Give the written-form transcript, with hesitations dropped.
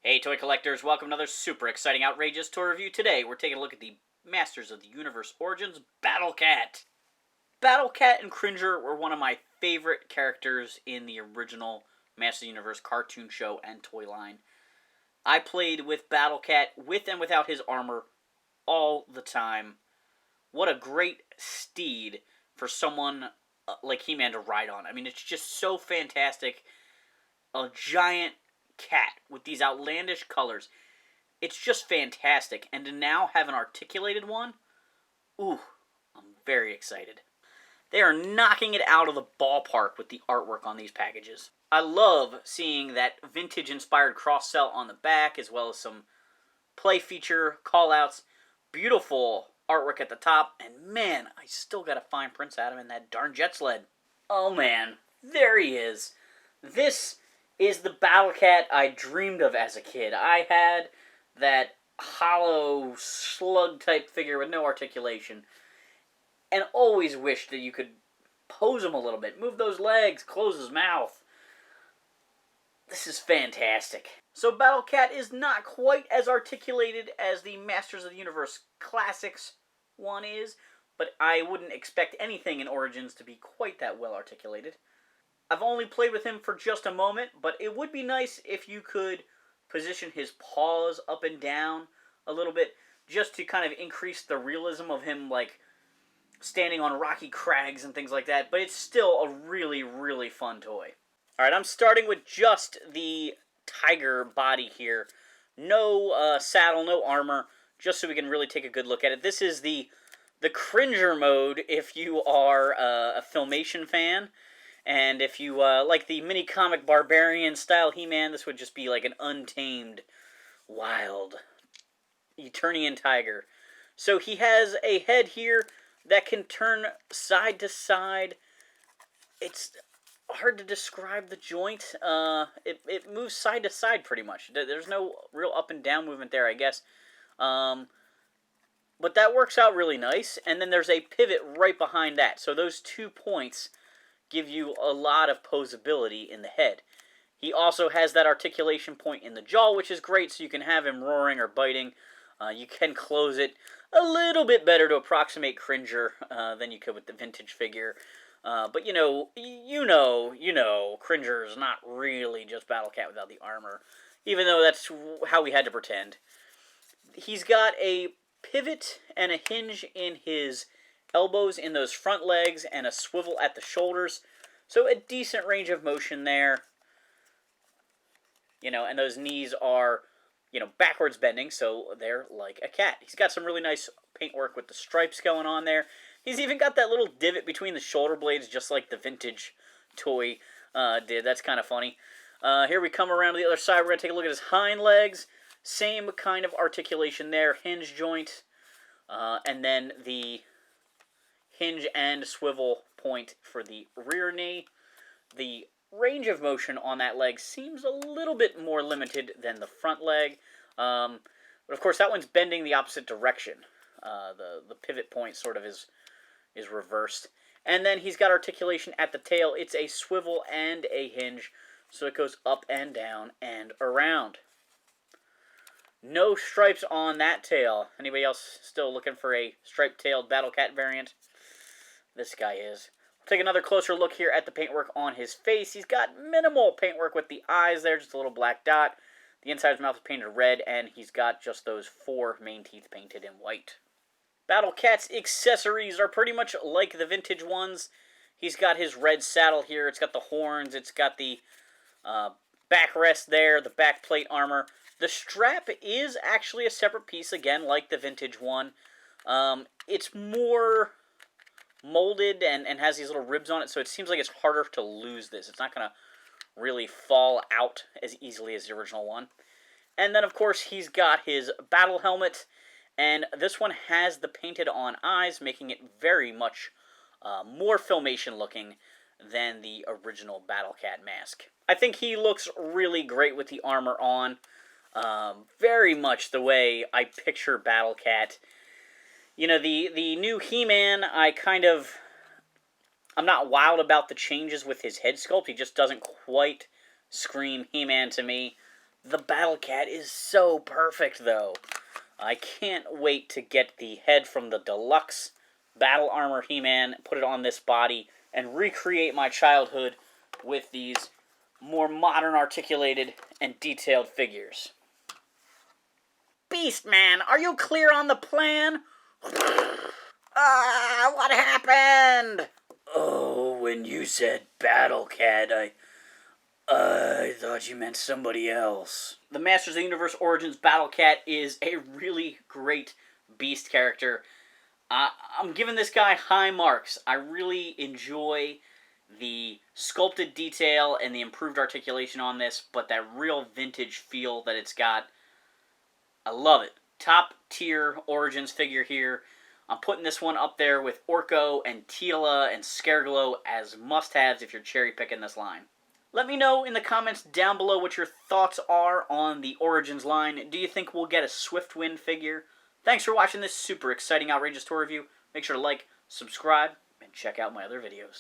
Hey toy collectors, welcome to another super exciting, outrageous toy review. Today we're taking a look at the Masters of the Universe Origins Battle Cat. Battle Cat and Cringer were one of my favorite characters in the original Masters of the Universe cartoon show and toy line. I played with Battle Cat with and without his armor all the time. What a great steed for someone like He-Man to ride on. I mean, it's just so fantastic. A giant cat with these outlandish colors. It's just fantastic. And to now have an articulated one, ooh, I'm very excited. They are knocking it out of the ballpark with the artwork on these packages. I love seeing that vintage-inspired cross-sell on the back, as well as some play feature call-outs. Beautiful artwork at the top, and man, I still gotta find Prince Adam in that darn jet sled. Oh man, there he is. This is the Battle Cat I dreamed of as a kid. I had that hollow slug-type figure with no articulation, and always wished that you could pose him a little bit. Move those legs, close his mouth. This is fantastic. So Battle Cat is not quite as articulated as the Masters of the Universe Classics one is, but I wouldn't expect anything in Origins to be quite that well articulated. I've only played with him for just a moment, but it would be nice if you could position his paws up and down a little bit, just to kind of increase the realism of him, like, standing on rocky crags and things like that, but it's still a really, really fun toy. Alright, I'm starting with just the tiger body here. No saddle, no armor, just so we can really take a good look at it. This is the Cringer mode if you are a Filmation fan. And if you like the mini-comic barbarian style He-Man, this would just be like an untamed, wild, Eternian tiger. So he has a head here that can turn side to side. It's hard to describe the joint. It moves side to side pretty much. There's no real up and down movement there, I guess. But that works out really nice. And then there's a pivot right behind that. So those 2 points give you a lot of posability in the head. He also has that articulation point in the jaw, which is great, so you can have him roaring or biting. You can close it a little bit better to approximate Cringer than you could with the vintage figure. But you know, Cringer is not really just Battle Cat without the armor, even though that's how we had to pretend. He's got a pivot and a hinge in his elbows in those front legs and a swivel at the shoulders. So a decent range of motion there. You know, and those knees are, you know, backwards bending, so they're like a cat. He's got some really nice paintwork with the stripes going on there. He's even got that little divot between the shoulder blades, just like the vintage toy did. That's kind of funny. Here we come around to the other side. We're going to take a look at his hind legs. Same kind of articulation there. Hinge joint. And then the hinge and swivel point for the rear knee. The range of motion on that leg seems a little bit more limited than the front leg. But of course that one's bending the opposite direction. The pivot point sort of is reversed. And then he's got articulation at the tail. It's a swivel and a hinge, so it goes up and down and around. No stripes on that tail. Anybody else still looking for a striped-tailed Battle Cat variant? This guy is. We'll take another closer look here at the paintwork on his face. He's got minimal paintwork with the eyes there, just a little black dot. The inside of his mouth is painted red, and he's got just those 4 main teeth painted in white. Battle Cat's accessories are pretty much like the vintage ones. He's got his red saddle here. It's got the horns. It's got the backrest there, the back plate armor. The strap is actually a separate piece, again, like the vintage one. It's more molded and has these little ribs on it, so it seems like it's harder to lose this. It's not going to really fall out as easily as the original one. And then, of course, he's got his battle helmet, and this one has the painted on eyes, making it very much more Filmation looking than the original Battle Cat mask. I think he looks really great with the armor on. Very much the way I picture Battle Cat. You know, the new He-Man, I'm not wild about the changes with his head sculpt. He just doesn't quite scream He-Man to me. The Battle Cat is so perfect, though. I can't wait to get the head from the deluxe Battle Armor He-Man, put it on this body, and recreate my childhood with these more modern, articulated, and detailed figures. Beastman, are you clear on the plan? What happened? Oh, when you said Battle Cat, I thought you meant somebody else. The Masters of the Universe Origins Battle Cat is a really great beast character. I'm giving this guy high marks. I really enjoy the sculpted detail and the improved articulation on this, but that real vintage feel that it's got, I love it. Top tier Origins figure here. I'm putting this one up there with Orko and Teela and Scareglow as must-haves if you're cherry-picking this line. Let me know in the comments down below what your thoughts are on the Origins line. Do you think we'll get a Swiftwind figure? Thanks for watching this super exciting, outrageous toy review. Make sure to like, subscribe, and check out my other videos.